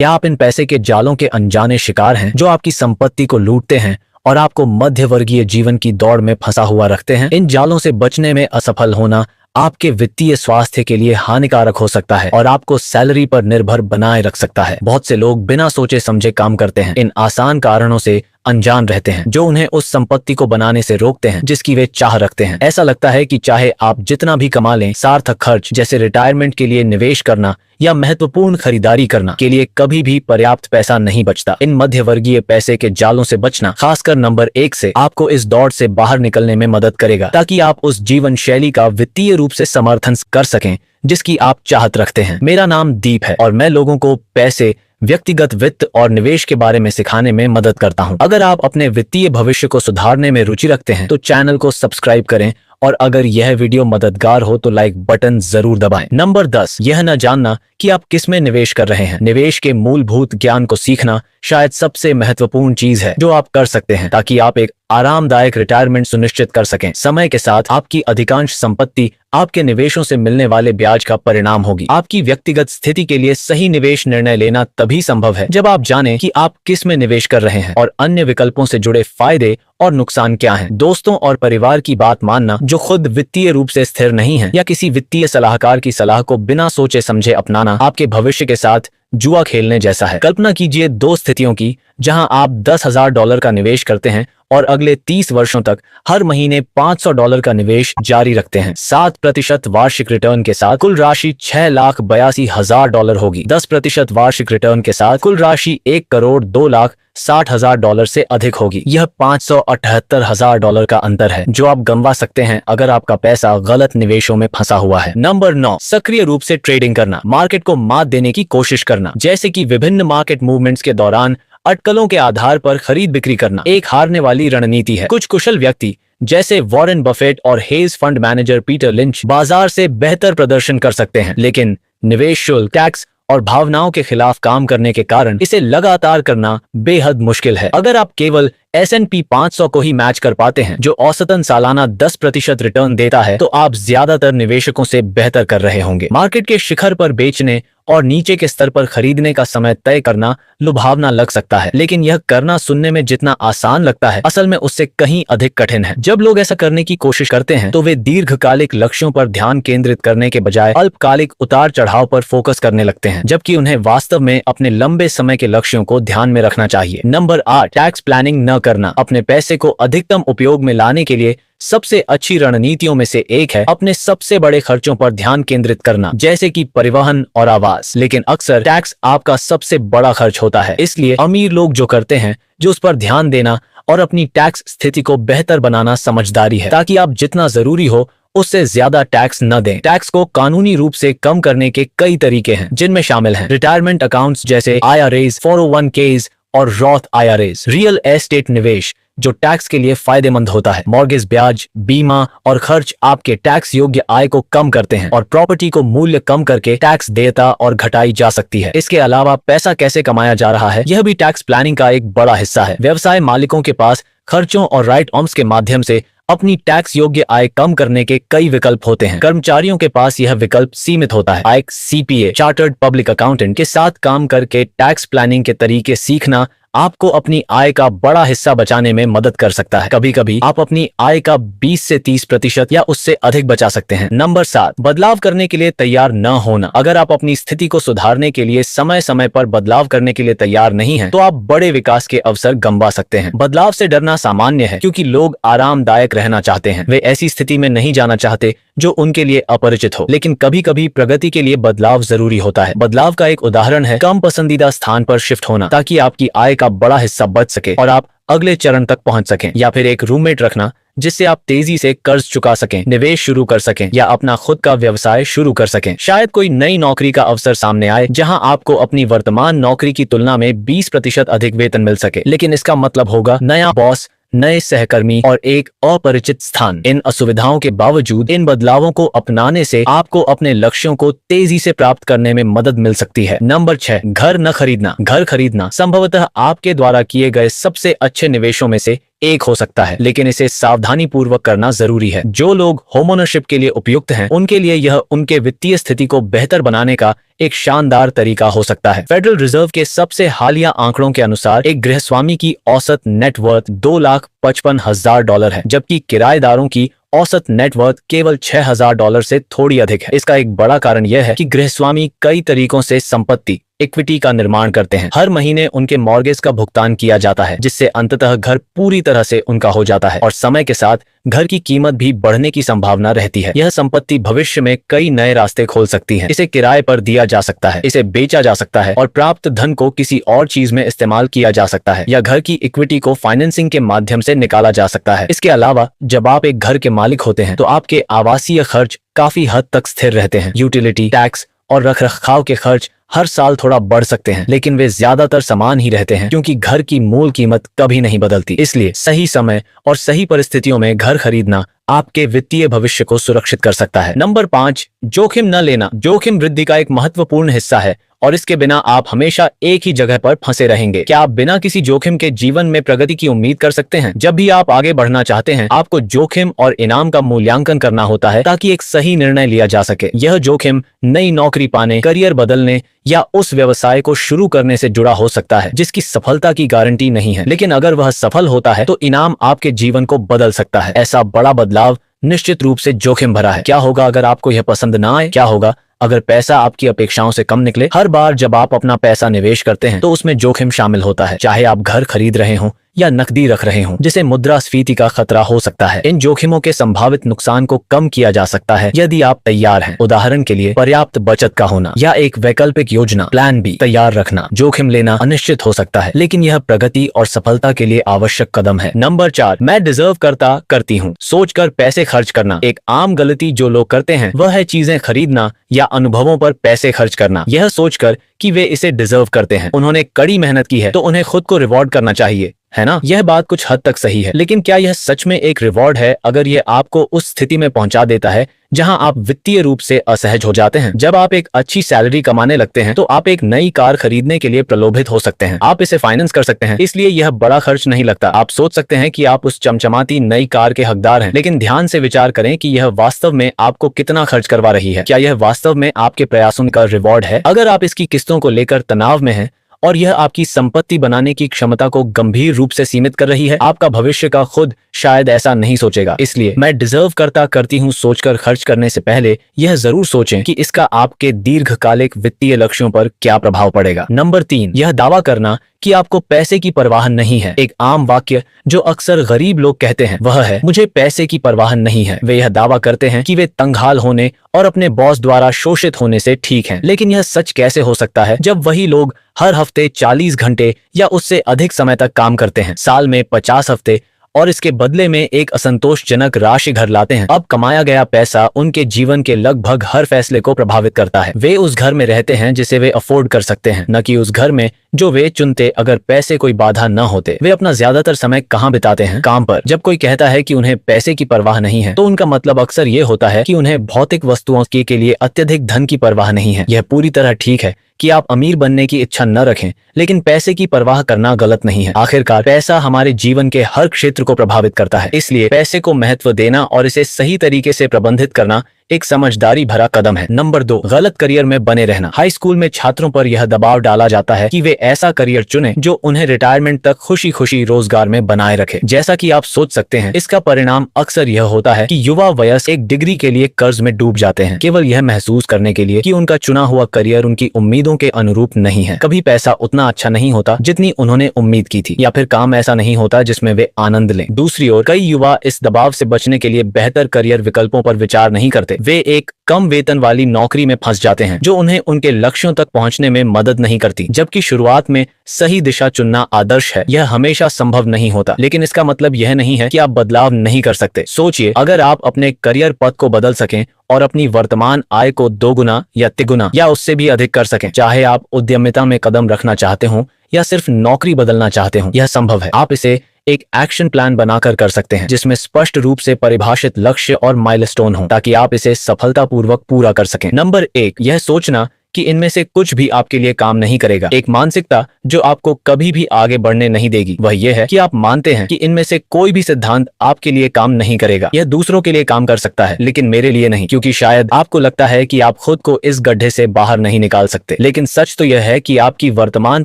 क्या आप इन पैसे के जालों के अनजाने शिकार हैं जो आपकी संपत्ति को लूटते हैं और आपको मध्यवर्गीय जीवन की दौड़ में फंसा हुआ रखते हैं? इन जालों से बचने में असफल होना आपके वित्तीय स्वास्थ्य के लिए हानिकारक हो सकता है और आपको सैलरी पर निर्भर बनाए रख सकता है। बहुत से लोग बिना सोचे समझे काम करते हैं, इन आसान कारणों से अनजान रहते हैं जो उन्हें उस संपत्ति को बनाने से रोकते हैं जिसकी वे चाह रखते हैं। ऐसा लगता है कि चाहे आप जितना भी कमा लें, सार्थक खर्च जैसे रिटायरमेंट के लिए निवेश करना या महत्वपूर्ण खरीदारी करना के लिए कभी भी पर्याप्त पैसा नहीं बचता। इन मध्यवर्गीय पैसे के जालों से बचना, खासकर नंबर 1 से, आपको इस दौड़ से बाहर निकलने में मदद करेगा ताकि आप उस जीवन शैली का वित्तीय रूप से समर्थन कर सकें जिसकी आप चाहत रखते हैं। मेरा नाम दीप है और मैं लोगों को पैसे, व्यक्तिगत वित्त और निवेश के बारे में सिखाने में मदद करता हूं। अगर आप अपने वित्तीय भविष्य को सुधारने में रुचि रखते हैं तो चैनल को सब्सक्राइब करें और अगर यह वीडियो मददगार हो तो लाइक बटन जरूर दबाएं। नंबर 10, यह न जानना कि आप किस में निवेश कर रहे हैं। निवेश के मूलभूत ज्ञान को सीखना शायद सबसे महत्वपूर्ण चीज है जो आप कर सकते हैं ताकि आप एक आरामदायक रिटायरमेंट सुनिश्चित कर सकें। समय के साथ आपकी अधिकांश संपत्ति आपके निवेशों से मिलने वाले ब्याज का परिणाम होगी। आपकी व्यक्तिगत स्थिति के लिए सही निवेश निर्णय लेना तभी संभव है जब आप जानें कि आप किस में निवेश कर रहे हैं और अन्य विकल्पों से जुड़े फायदे और नुकसान क्या हैं। दोस्तों और परिवार की बात मानना जो खुद वित्तीय रूप से स्थिर नहीं है या किसी वित्तीय सलाहकार की सलाह को बिना सोचे समझे अपनाना आपके भविष्य के साथ जुआ खेलने जैसा है। कल्पना कीजिए 2 स्थितियों की जहां आप $10,000 का निवेश करते हैं और अगले 30 वर्षों तक हर महीने $500 का निवेश जारी रखते हैं। 7% वार्षिक रिटर्न के साथ कुल राशि $6,82,000 होगी। 10% वार्षिक रिटर्न के साथ कुल राशि $1,02,60,000 से अधिक होगी। यह $578,000 का अंतर है जो आप गंवा सकते हैं अगर आपका पैसा गलत निवेशों में फंसा हुआ है। नंबर 9, सक्रिय रूप से ट्रेडिंग करना, मार्केट को मात देने की कोशिश करना, जैसे कि विभिन्न मार्केट मूवमेंट्स के दौरान अटकलों के आधार पर खरीद बिक्री करना एक हारने वाली रणनीति है। कुछ कुशल व्यक्ति जैसे वॉरेन बफेट और hedge fund manager Peter lynch बाजार से बेहतर प्रदर्शन कर सकते हैं, लेकिन निवेश शुल्क, टैक्स और भावनाओं के खिलाफ काम करने के कारण इसे लगातार करना बेहद मुश्किल है। अगर आप केवल S&P 500 को ही मैच कर पाते हैं जो औसतन सालाना 10% रिटर्न देता है तो आप ज्यादातर निवेशकों से बेहतर कर रहे होंगे। मार्केट के शिखर पर बेचने और नीचे के स्तर पर खरीदने का समय तय करना लुभावना लग सकता है, लेकिन यह करना सुनने में जितना आसान लगता है असल में उससे कहीं अधिक कठिन है। जब लोग ऐसा करने की कोशिश करते हैं तो वे दीर्घकालिक लक्ष्यों पर ध्यान केंद्रित करने के बजाय अल्पकालिक उतार चढ़ाव पर फोकस करने लगते हैं, जबकि उन्हें वास्तव में अपने लंबे समय के लक्ष्यों को ध्यान में रखना चाहिए। नंबर 8, टैक्स प्लानिंग न करना। अपने पैसे को अधिकतम उपयोग में लाने के लिए सबसे अच्छी रणनीतियों में से एक है अपने सबसे बड़े खर्चों पर ध्यान केंद्रित करना, जैसे कि परिवहन और आवास। लेकिन अक्सर टैक्स आपका सबसे बड़ा खर्च होता है, इसलिए अमीर लोग जो करते हैं जो उस पर ध्यान देना और अपनी टैक्स स्थिति को बेहतर बनाना समझदारी है ताकि आप जितना जरूरी हो उससे ज्यादा टैक्स न दें। टैक्स को कानूनी रूप से कम करने के कई तरीके हैं जिनमें शामिल हैं रिटायरमेंट अकाउंट्स जैसे IRAs, 401ks और रॉथ IRAs, रियल एस्टेट निवेश जो टैक्स के लिए फायदेमंद होता है, मॉर्गेज ब्याज, बीमा और खर्च आपके टैक्स योग्य आय को कम करते हैं और प्रॉपर्टी को मूल्य कम करके टैक्स देयता और घटाई जा सकती है। इसके अलावा पैसा कैसे कमाया जा रहा है यह भी टैक्स प्लानिंग का एक बड़ा हिस्सा है। व्यवसाय मालिकों के पास खर्चों और राइट ऑर्म्स के माध्यम से अपनी टैक्स योग्य आय कम करने के कई विकल्प होते हैं। कर्मचारियों के पास यह विकल्प सीमित होता है। एक CPA, चार्टर्ड पब्लिक अकाउंटेंट के साथ काम करके टैक्स प्लानिंग के तरीके सीखना आपको अपनी आय का बड़ा हिस्सा बचाने में मदद कर सकता है। कभी कभी आप अपनी आय का 20 से 30% या उससे अधिक बचा सकते हैं। नंबर 7, बदलाव करने के लिए तैयार न होना। अगर आप अपनी स्थिति को सुधारने के लिए समय समय पर बदलाव करने के लिए तैयार नहीं हैं, तो आप बड़े विकास के अवसर गंवा सकते हैं। बदलाव से डरना सामान्य है क्योंकि लोग आरामदायक रहना चाहते हैं, वे ऐसी स्थिति में नहीं जाना चाहते जो उनके लिए अपरिचित हो। लेकिन कभी कभी प्रगति के लिए बदलाव जरूरी होता है। बदलाव का एक उदाहरण है कम पसंदीदा स्थान पर शिफ्ट होना ताकि आपकी आय का बड़ा हिस्सा बच सके और आप अगले चरण तक पहुंच सकें, या फिर एक रूममेट रखना जिससे आप तेजी से कर्ज चुका सकें, निवेश शुरू कर सकें या अपना खुद का व्यवसाय शुरू कर सकें। शायद कोई नई नौकरी का अवसर सामने आए जहां आपको अपनी वर्तमान नौकरी की तुलना में 20% अधिक वेतन मिल सके, लेकिन इसका मतलब होगा नया बॉस, नए सहकर्मी और एक अपरिचित स्थान। इन असुविधाओं के बावजूद इन बदलावों को अपनाने से आपको अपने लक्ष्यों को तेजी से प्राप्त करने में मदद मिल सकती है। नंबर 6, घर न खरीदना। घर खरीदना संभवतः आपके द्वारा किए गए सबसे अच्छे निवेशों में से एक हो सकता है, लेकिन इसे सावधानी पूर्वक करना जरूरी है। जो लोग होमओनरशिप के लिए उपयुक्त हैं, उनके लिए यह उनके वित्तीय स्थिति को बेहतर बनाने का एक शानदार तरीका हो सकता है। फेडरल रिजर्व के सबसे हालिया आंकड़ों के अनुसार एक गृहस्वामी की औसत नेटवर्थ $2,55,000 है, जबकि किराएदारों की औसत नेटवर्थ केवल $6,000 से थोड़ी अधिक है। इसका एक बड़ा कारण यह है कि गृहस्वामी कई तरीकों से संपत्ति इक्विटी का निर्माण करते हैं। हर महीने उनके मॉर्गेज का भुगतान किया जाता है, जिससे अंततः घर पूरी तरह से उनका हो जाता है और समय के साथ घर की कीमत भी बढ़ने की संभावना रहती है। यह संपत्ति भविष्य में कई नए रास्ते खोल सकती है। इसे किराए पर दिया जा सकता है, इसे बेचा जा सकता है और प्राप्त धन को किसी और चीज में इस्तेमाल किया जा सकता है, या घर की इक्विटी को फाइनेंसिंग के माध्यम से निकाला जा सकता है। इसके अलावा जब आप एक घर के मालिक होते हैं तो आपके आवासीय खर्च काफी हद तक स्थिर रहते हैं। यूटिलिटी, टैक्स और रखरखाव के खर्च हर साल थोड़ा बढ़ सकते हैं, लेकिन वे ज्यादातर समान ही रहते हैं क्योंकि घर की मूल कीमत कभी नहीं बदलती। इसलिए सही समय और सही परिस्थितियों में घर खरीदना आपके वित्तीय भविष्य को सुरक्षित कर सकता है। नंबर 5, जोखिम न लेना। जोखिम वृद्धि का एक महत्वपूर्ण हिस्सा है और इसके बिना आप हमेशा एक ही जगह पर फंसे रहेंगे। क्या आप बिना किसी जोखिम के जीवन में प्रगति की उम्मीद कर सकते हैं? जब भी आप आगे बढ़ना चाहते हैं, आपको जोखिम और इनाम का मूल्यांकन करना होता है ताकि एक सही निर्णय लिया जा सके। यह जोखिम नई नौकरी पाने, करियर बदलने या उस व्यवसाय को शुरू करने से जुड़ा हो सकता है जिसकी सफलता की गारंटी नहीं है, लेकिन अगर वह सफल होता है तो इनाम आपके जीवन को बदल सकता है। ऐसा बड़ा बदलाव निश्चित रूप से जोखिम भरा है। क्या होगा अगर आपको यह पसंद ना आए? क्या होगा अगर पैसा आपकी अपेक्षाओं से कम निकले? हर बार जब आप अपना पैसा निवेश करते हैं तो उसमें जोखिम शामिल होता है, चाहे आप घर खरीद रहे हों या नकदी रख रहे हों, जिसे मुद्रास्फीति का खतरा हो सकता है। इन जोखिमों के संभावित नुकसान को कम किया जा सकता है यदि आप तैयार हैं। उदाहरण के लिए पर्याप्त बचत का होना या एक वैकल्पिक योजना प्लान बी तैयार रखना। जोखिम लेना अनिश्चित हो सकता है, लेकिन यह प्रगति और सफलता के लिए आवश्यक कदम है। नंबर 4, मैं डिजर्व करती हूँ सोचकर पैसे खर्च करना। एक आम गलती जो लोग करते हैं वह है चीजें खरीदना या अनुभवों पर पैसे खर्च करना, यह सोचकर कि वे इसे डिजर्व करते हैं। उन्होंने कड़ी मेहनत की है तो उन्हें खुद को रिवॉर्ड करना चाहिए, है ना? यह बात कुछ हद तक सही है, लेकिन क्या यह सच में एक रिवॉर्ड है अगर यह आपको उस स्थिति में पहुंचा देता है जहां आप वित्तीय रूप से असहज हो जाते हैं? जब आप एक अच्छी सैलरी कमाने लगते हैं तो आप एक नई कार खरीदने के लिए प्रलोभित हो सकते हैं। आप इसे फाइनेंस कर सकते हैं, इसलिए यह बड़ा खर्च नहीं लगता। आप सोच सकते हैं कि आप उस चमचमाती नई कार के हकदार हैं, लेकिन ध्यान से विचार करें कि यह वास्तव में आपको कितना खर्च करवा रही है। क्या यह वास्तव में आपके प्रयासों का रिवॉर्ड है? अगर आप इसकी किस्तों को लेकर तनाव में हैं और यह आपकी संपत्ति बनाने की क्षमता को गंभीर रूप से सीमित कर रही है, आपका भविष्य का खुद शायद ऐसा नहीं सोचेगा। इसलिए मैं डिजर्व करती हूँ सोचकर खर्च करने से पहले यह जरूर सोचें कि इसका आपके दीर्घकालिक वित्तीय लक्ष्यों पर क्या प्रभाव पड़ेगा। नंबर 3, यह दावा करना कि आपको पैसे की परवाह नहीं है। एक आम वाक्य जो अक्सर गरीब लोग कहते हैं वह है, मुझे पैसे की परवाह नहीं है। वे यह दावा करते हैं कि वे तंगहाल होने और अपने बॉस द्वारा शोषित होने से ठीक हैं। लेकिन यह सच कैसे हो सकता है जब वही लोग हर हफ्ते 40 घंटे या उससे अधिक समय तक काम करते हैं, साल में 50 हफ्ते, और इसके बदले में एक असंतोषजनक राशि घर लाते हैं? अब कमाया गया पैसा उनके जीवन के लगभग हर फैसले को प्रभावित करता है। वे उस घर में रहते हैं जिसे वे अफोर्ड कर सकते हैं, न कि उस घर में जो वे चुनते अगर पैसे कोई बाधा न होते। वे अपना ज्यादातर समय कहाँ बिताते हैं? काम पर। जब कोई कहता है कि उन्हें पैसे की परवाह नहीं है तो उनका मतलब अक्सर ये होता है कि उन्हें भौतिक वस्तुओं के लिए अत्यधिक धन की परवाह नहीं है। यह पूरी तरह ठीक है कि आप अमीर बनने की इच्छा न रखें, लेकिन पैसे की परवाह करना गलत नहीं है। आखिरकार पैसा हमारे जीवन के हर क्षेत्र को प्रभावित करता है, इसलिए पैसे को महत्व देना और इसे सही तरीके से प्रबंधित करना एक समझदारी भरा कदम है। नंबर 2, गलत करियर में बने रहना। हाई स्कूल में छात्रों पर यह दबाव डाला जाता है कि वे ऐसा करियर चुनें जो उन्हें रिटायरमेंट तक खुशी खुशी रोजगार में बनाए रखे। जैसा कि आप सोच सकते हैं, इसका परिणाम अक्सर यह होता है कि युवा वयस्क एक डिग्री के लिए कर्ज में डूब जाते हैं, केवल यह महसूस करने के लिए कि उनका चुना हुआ करियर उनकी उम्मीदों के अनुरूप नहीं है। कभी पैसा उतना अच्छा नहीं होता जितनी उन्होंने उम्मीद की थी, या फिर काम ऐसा नहीं होता जिसमें वे आनंद लें। दूसरी ओर कई युवा इस दबाव से बचने के लिए बेहतर करियर विकल्पों पर विचार नहीं करते। वे एक कम वेतन वाली नौकरी में फंस जाते हैं जो उन्हें उनके लक्ष्यों तक पहुंचने में मदद नहीं करती। जबकि शुरुआत में सही दिशा चुनना आदर्श है, यह हमेशा संभव नहीं होता, लेकिन इसका मतलब यह नहीं है कि आप बदलाव नहीं कर सकते। सोचिए, अगर आप अपने करियर पथ को बदल सकें और अपनी वर्तमान आय को 2 गुना या तिगुना या उससे भी अधिक कर सकें, चाहे आप उद्यमिता में कदम रखना चाहते हो या सिर्फ नौकरी बदलना चाहते हो, यह संभव है। आप इसे एक एक्शन प्लान बनाकर कर सकते हैं जिसमें स्पष्ट रूप से परिभाषित लक्ष्य और माइलस्टोन हो, ताकि आप इसे सफलतापूर्वक पूरा कर सकें। नंबर 1, यह सोचना कि इनमें से कुछ भी आपके लिए काम नहीं करेगा। एक मानसिकता जो आपको कभी भी आगे बढ़ने नहीं देगी वह यह है कि आप मानते हैं कि इनमें से कोई भी सिद्धांत आपके लिए काम नहीं करेगा। यह दूसरों के लिए काम कर सकता है लेकिन मेरे लिए नहीं, क्योंकि शायद आपको लगता है कि आप खुद को इस गड्ढे से बाहर नहीं निकाल सकते। लेकिन सच तो यह है कि आपकी वर्तमान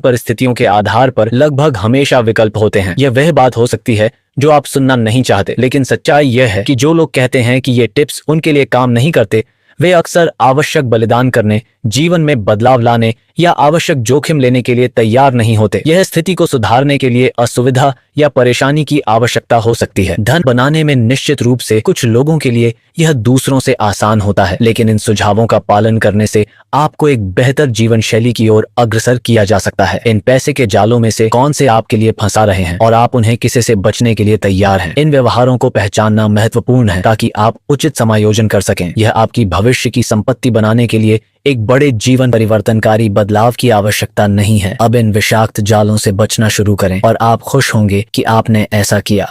परिस्थितियों के आधार पर लगभग हमेशा विकल्प होते हैं। यह वह बात हो सकती है जो आप सुनना नहीं चाहते, लेकिन सच्चाई यह है कि जो लोग कहते हैं कि ये टिप्स उनके लिए काम नहीं करते, वे अक्सर आवश्यक बलिदान करने, जीवन में बदलाव लाने या आवश्यक जोखिम लेने के लिए तैयार नहीं होते। यह स्थिति को सुधारने के लिए असुविधा या परेशानी की आवश्यकता हो सकती है। धन बनाने में निश्चित रूप से कुछ लोगों के लिए यह दूसरों से आसान होता है, लेकिन इन सुझावों का पालन करने से आपको एक बेहतर जीवन शैली की ओर अग्रसर किया जा सकता है। इन पैसे के जालों में से कौन से आपके लिए फंसा रहे हैं और आप उन्हें किसी से बचने के लिए तैयार हैं। इन व्यवहारों को पहचानना महत्वपूर्ण है ताकि आप उचित समायोजन कर सकें। यह आपकी भविष्य की संपत्ति बनाने के लिए एक बड़े जीवन परिवर्तनकारी बदलाव की आवश्यकता नहीं है। अब इन विषाक्त जालों से बचना शुरू करें और आप खुश होंगे कि आपने ऐसा किया।